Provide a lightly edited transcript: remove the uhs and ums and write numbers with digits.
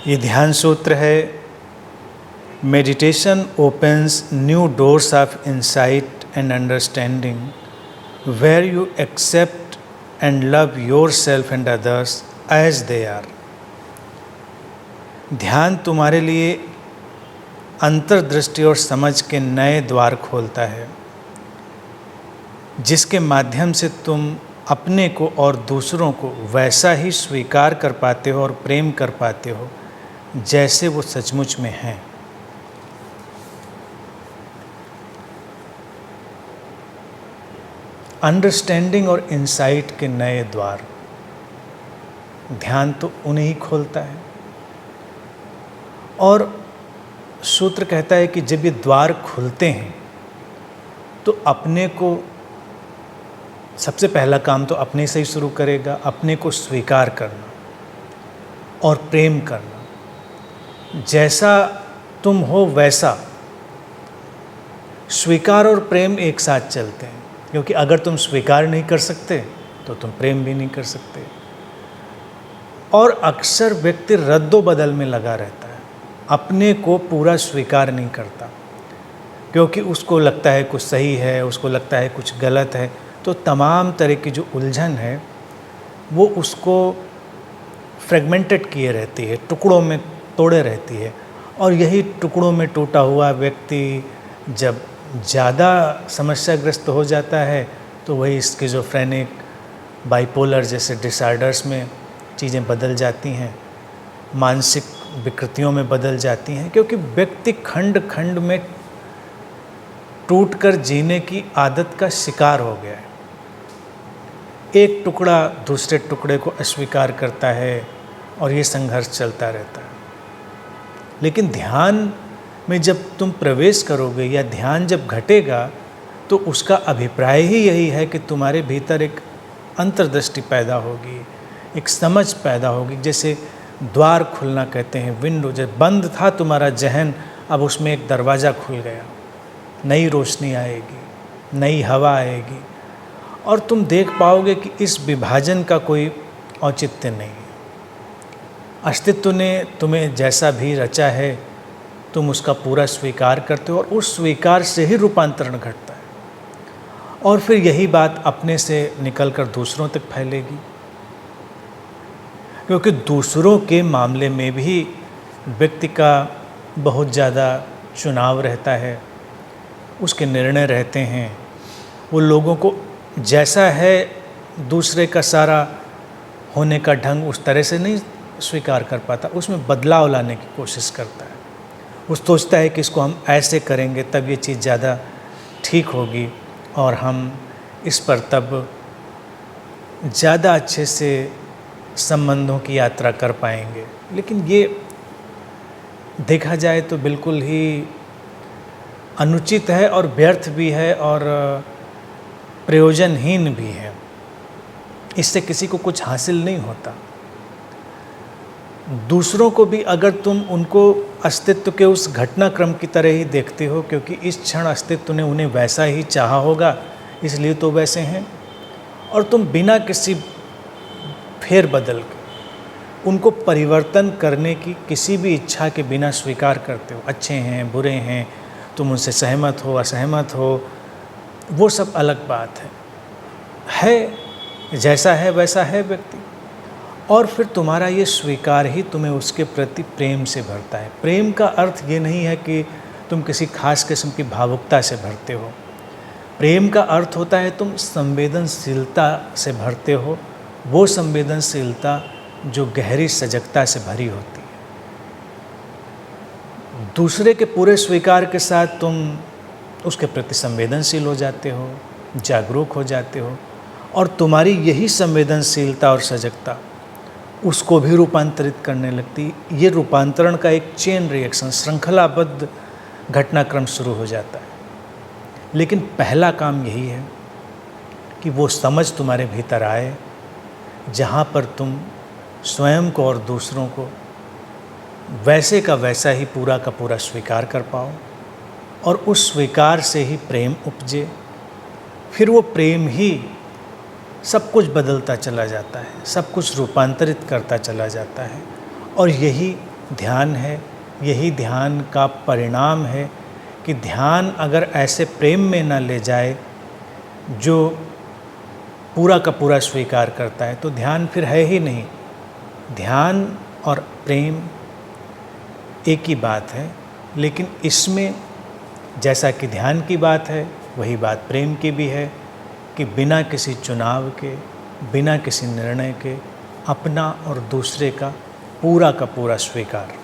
ये ध्यान सूत्र है, meditation opens new doors of insight and understanding where you accept and love yourself and others as they are. ध्यान तुम्हारे लिए अंतर्दृष्टि और समझ के नए द्वार खोलता है, जिसके माध्यम से तुम अपने को और दूसरों को वैसा ही स्वीकार कर पाते हो और प्रेम कर पाते हो जैसे वो सचमुच में हैं। अंडरस्टैंडिंग और इंसाइट के नए द्वार ध्यान तो उन्हें ही खोलता है। और सूत्र कहता है कि जब ये द्वार खुलते हैं तो अपने को, सबसे पहला काम तो अपने से ही शुरू करेगा, अपने को स्वीकार करना और प्रेम करना। जैसा तुम हो वैसा स्वीकार और प्रेम एक साथ चलते हैं, क्योंकि अगर तुम स्वीकार नहीं कर सकते तो तुम प्रेम भी नहीं कर सकते। और अक्सर व्यक्ति रद्दो बदल में लगा रहता है, अपने को पूरा स्वीकार नहीं करता, क्योंकि उसको लगता है कुछ सही है, उसको लगता है कुछ गलत है। तो तमाम तरह की जो उलझन है वो उसको फ्रेगमेंटेड किए रहती है, टुकड़ों में तोड़े रहती है। और यही टुकड़ों में टूटा हुआ व्यक्ति जब ज़्यादा समस्याग्रस्त हो जाता है तो वही स्किज़ोफ्रेनिक, बाइपोलर जैसे डिसऑर्डर्स में चीज़ें बदल जाती हैं, मानसिक विकृतियों में बदल जाती हैं, क्योंकि व्यक्ति खंड खंड में टूटकर जीने की आदत का शिकार हो गया है। एक टुकड़ा दूसरे टुकड़े को अस्वीकार करता है और ये संघर्ष चलता रहता है। लेकिन ध्यान में जब तुम प्रवेश करोगे या ध्यान जब घटेगा तो उसका अभिप्राय ही यही है कि तुम्हारे भीतर एक अंतर्दृष्टि पैदा होगी, एक समझ पैदा होगी। जैसे द्वार खुलना कहते हैं, विंडो। जब बंद था तुम्हारा जहन, अब उसमें एक दरवाज़ा खुल गया, नई रोशनी आएगी, नई हवा आएगी और तुम देख पाओगे कि इस विभाजन का कोई औचित्य नहीं है। अस्तित्व ने तुम्हें जैसा भी रचा है तुम उसका पूरा स्वीकार करते हो और उस स्वीकार से ही रूपांतरण घटता है। और फिर यही बात अपने से निकलकर दूसरों तक फैलेगी, क्योंकि दूसरों के मामले में भी व्यक्ति का बहुत ज़्यादा चुनाव रहता है, उसके निर्णय रहते हैं। वो लोगों को जैसा है दूसरे का सारा होने का ढंग उस तरह से नहीं स्वीकार कर पाता, उसमें बदलाव लाने की कोशिश करता है। वो सोचता है कि इसको हम ऐसे करेंगे तब ये चीज़ ज़्यादा ठीक होगी और हम इस पर तब ज़्यादा अच्छे से संबंधों की यात्रा कर पाएंगे। लेकिन ये देखा जाए तो बिल्कुल ही अनुचित है और व्यर्थ भी है और प्रयोजनहीन भी है। इससे किसी को कुछ हासिल नहीं होता। दूसरों को भी अगर तुम उनको अस्तित्व के उस घटनाक्रम की तरह ही देखते हो, क्योंकि इस क्षण अस्तित्व ने उन्हें वैसा ही चाहा होगा इसलिए तो वैसे हैं, और तुम बिना किसी फेर बदल के उनको परिवर्तन करने की किसी भी इच्छा के बिना स्वीकार करते हो। अच्छे हैं, बुरे हैं, तुम उनसे सहमत हो, असहमत हो, वो सब अलग बात है। जैसा है वैसा है व्यक्ति। और फिर तुम्हारा ये स्वीकार ही तुम्हें उसके प्रति प्रेम से भरता है। प्रेम का अर्थ ये नहीं है कि तुम किसी खास किस्म की भावुकता से भरते हो। प्रेम का अर्थ होता है तुम संवेदनशीलता से भरते हो, वो संवेदनशीलता जो गहरी सजगता से भरी होती है। दूसरे के पूरे स्वीकार के साथ तुम उसके प्रति संवेदनशील हो जाते हो, जागरूक हो जाते हो, और तुम्हारी यही संवेदनशीलता और सजगता उसको भी रूपांतरित करने लगती। ये रूपांतरण का एक चेन रिएक्शन, श्रृंखलाबद्ध घटनाक्रम शुरू हो जाता है। लेकिन पहला काम यही है कि वो समझ तुम्हारे भीतर आए जहाँ पर तुम स्वयं को और दूसरों को वैसे का वैसा ही पूरा का पूरा स्वीकार कर पाओ, और उस स्वीकार से ही प्रेम उपजे। फिर वो प्रेम ही सब कुछ बदलता चला जाता है, सब कुछ रूपांतरित करता चला जाता है, और यही ध्यान है, यही ध्यान का परिणाम है कि ध्यान अगर ऐसे प्रेम में न ले जाए जो पूरा का पूरा स्वीकार करता है, तो ध्यान फिर है ही नहीं। ध्यान और प्रेम एक ही बात है, लेकिन इसमें जैसा कि ध्यान की बात है, वही बात प्रेम की भी है कि बिना किसी चुनाव के, बिना किसी निर्णय के अपना और दूसरे का पूरा स्वीकार।